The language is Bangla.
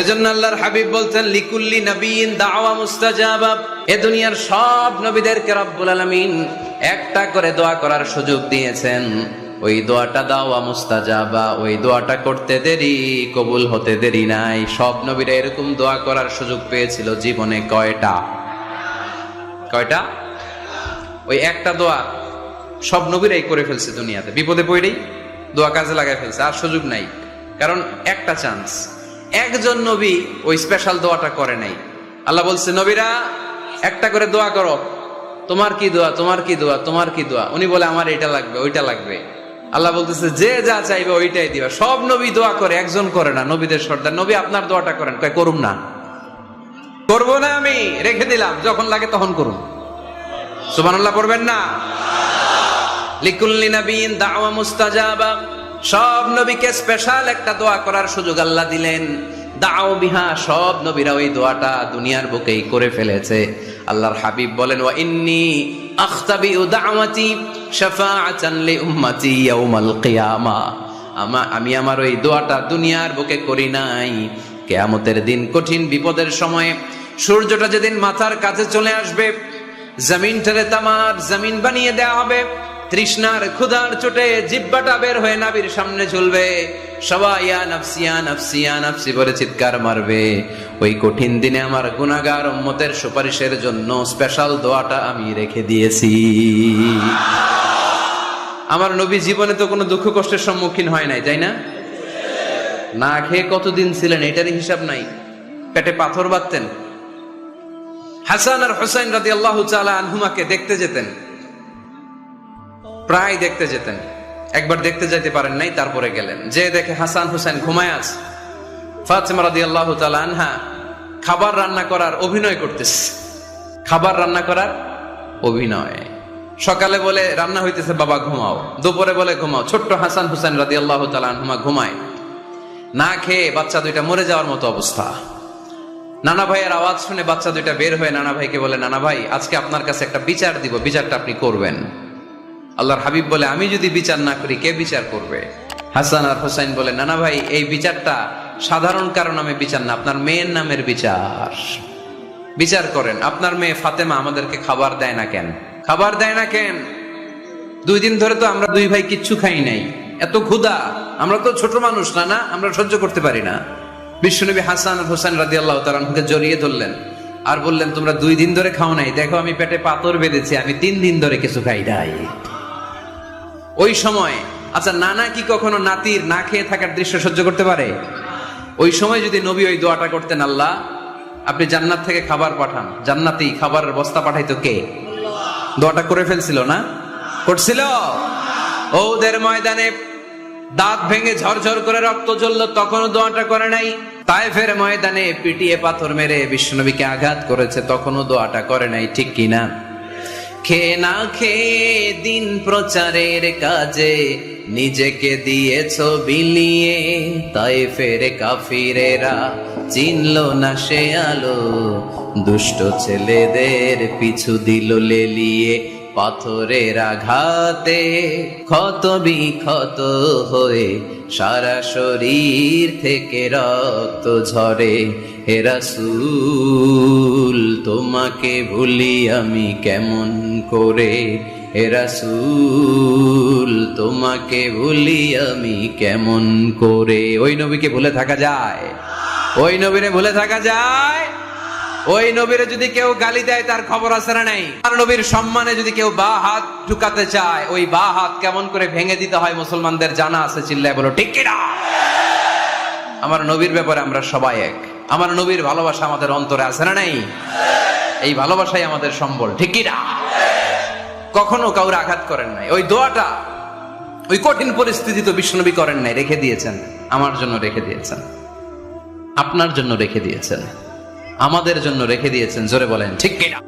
এজন্য আল্লাহর হাবিব বলতেন লিকুল্লি নবিয়িন দাওয়া মুস্তাজাবা। এ দুনিয়ার সব নবীদেরকে রব্বুল আলামিন একটা করে দোয়া করার সুযোগ দিয়েছেন। ওই দোয়াটা দাওয়া মুস্তাজাবা, ওই দোয়াটা করতে দেরি, কবুল হতে দেরি নাই। সব নবীরা এরকম দোয়া করার সুযোগ পেয়েছিল জীবনে। কয়টা? ওই একটা দোয়া সব নবীরাই করে ফেলছে দুনিয়াতে। বিপদে পড়েই দোয়া কাজে লাগাই ফেলছে, আর সুযোগ নাই। কারণ একটা চান্স, একজন নবী ওই স্পেশাল দোয়াটা করে নাই। আল্লাহ বলছে নবীরা একটা করে দোয়া করো, তোমার কি দোয়া, তোমার কি দোয়া, তোমার কি দোয়া। উনি বলে আমার এটা লাগবে, ওইটা লাগবে। আল্লাহ বলতেছে যে যা চাইবে ওইটাই দিবা। সব নবী দোয়া করে, একজন করে না। নবীদের সর্দার নবী আপনার দোয়াটা করেন। কয় করুম না, করবো না, আমি রেখে দিলাম, যখন লাগে তখন করুন। সুবহানাল্লাহ পড়বেন না? লিকুল্লি নবিয়িন দাওয়া মুস্তাজাবা। সব নবীকে স্পেশাল একটা দোয়া করার সুযোগ আল্লাহ দিলেন। দাও বিহা, সব নবীরা ওই দোয়াটা দুনিয়ার বুকেই করে ফেলেছে। আল্লাহর হাবিব বলেন ওয়া ইন্নী আখতাবিউ দাওয়াতি শাফাআতান লি উম্মতি ইয়াউমাল কিয়ামা। আমি আমার ওই দোয়াটা দুনিয়ার বুকে করি নাই, কিয়ামতের দিন কঠিন বিপদের সময়ে, সূর্যটা যেদিন মাথার কাছে চলে আসবে, জমিনটারে তামার জমিন বানিয়ে দেওয়া হবে, তৃষ্ণার ক্ষুধার চোটে জিহ্বাটা বের হয়ে নাবির সামনে ঝুলবে, সবাই ইয়া নাফসি ইয়া নাফসি ইয়া নাফসি বলে চিৎকার মারবে। ওই কঠিন দিনে আমার গুনাহগার উম্মতের সুপারিশের জন্য স্পেশাল দোয়াটা আমি রেখে দিয়েছি। আমার নবী জীবনে তো কোনো দুঃখ কষ্টের সম্মুখীন হয় নাই, তাই না? না খেয়ে কতদিন ছিলেন এটারই হিসাব নাই। পেটে পাথর বাঁধতেন। হাসান আর হুসাইন রাদিয়াল্লাহু তাআলা আনহুমাকে দেখতে যেতেন, প্রায় দেখতে যেতেন। একবার দেখতে যাইতে পারেন নাই, তারপরে গেলেন। যে দেখে হাসান হুসাইন ঘুমায় আছে, ফাতিমা রাদিয়াল্লাহু তাআলা আনহা খাবার রান্না করার অভিনয় করতেছে। খাবার রান্না করার অভিনয়। সকালে বলে রান্না হইতেছে, বাবা ঘুমাও। দুপুরে বলে ঘুমাও। ছোট্ট হাসান হুসাইন রাদিয়াল্লাহু তাআলা আনহুমা ঘুমায়। না খেয়ে বাচ্চা দুইটা মরে যাওয়ার মতো অবস্থা। নানা ভাইয়ের আওয়াজ শুনে বাচ্চা দুইটা বের হয়ে নানা ভাইকে বলে, নানা ভাই আজকে আপনার কাছে একটা বিচার দিব, বিচারটা আপনি করবেন। আল্লাহর হাবিব বলে, আমি যদি বিচার না করি কে বিচার করবে? হাসান আর হুসাইন বলে, নানা ভাই এই বিচারটা সাধারণ কারণ নামে বিচার না, আপনার মেয়ের নামের বিচার। বিচার করেন, আপনার মেয়ে ফাতেমা আমাদেরকে খাবার দেয় না কেন? খাবার দেয় না কেন? 2 দিন ধরে তো আমরা 2 ভাই কিচ্ছু খাই নাই, এত ক্ষুধা, আমরা তো ছোট মানুষ না, আমরা সহ্য করতে পারি না। বিশ্বনবী হাসান আর হুসাইন রাদিয়াল্লাহু তাআলা আনহুকে জড়িয়ে ধরলেন আর বললেন, তোমরা 2 দিন ধরে খাও নাই, দেখো আমি পেটে পাথর বেঁধেছি, আমি 3 দিন ধরে কিছু খাই নাই। ওই সময় আচ্ছা, নানা কি কখনো নাতির না খেয়ে থাকার দৃশ্য সহ্য করতে পারে? ওই সময় যদি নবী ওই দোয়াটা করতেন, আল্লাহ আপনি জান্নাত থেকে খাবার পাঠান, জান্নাতি খাবারের বস্তা পাঠাইতো কে? দোয়াটা করে ফেলছিল না? করছিল? ওদের ময়দানে দাঁত ভেঙে ঝরঝর করে রক্ত ঝরলো, তখনও দোয়াটা করে নাই। তায়েফের ময়দানে পিটিয়ে পাথর মেরে বিশ্বনবীকে আঘাত করেছে, তখনও দোয়াটা করে নাই। ঠিক কিনা? খেয়ে না খেয়ে দিন প্রচারের কাজে নিজেকে দিয়েছ বিলিয়ে, তায়েফের কাফিরেরা চিনল না সে আলো, দুষ্ট ছেলেদের পিছু দিল লেলিয়ে, পাথরের আঘাতে ক্ষত বিক্ষত হয়ে সারা শরীর থেকে রক্ত ঝরে। হে রাসূল তোমাকে ভুলি আমি কেমন করে, হে রাসূল তোমাকে ভুলি আমি কেমন করে। ওই নবীকে ভুলে থাকা যায়? ওই নবীরে ভুলে থাকা যায়? ওই নবীরে যদি কেউ গালি দেয় তার খবর আছে না নাই? আর নবীর সম্মানে যদি কেউ বা হাত ঢুকাতে চায়, ওই বা হাত কেমন করে ভেঙে দিতে হয় মুসলমানদের জানা আছে। চিল্লায় বলো ঠিক কিনা? আমার নবীর ব্যাপারে আমরা সবাই এক। আমার নবীর ভালোবাসা আমাদের অন্তরে আছে না নাই? এই ভালোবাসাই আমাদের সম্বল। ঠিক কিনা? কখনো কাউরে আঘাত করেন নাই। ওই দোয়াটা ওই কঠিন পরিস্থিতি তো বিশ্বনবী করেন নাই, রেখে দিয়েছেন। আমার জন্য রেখে দিয়েছেন, আপনার জন্য রেখে দিয়েছেন, আমাদের জন্য রেখে দিয়েছেন। জোরে বলেন ঠিক কিনা?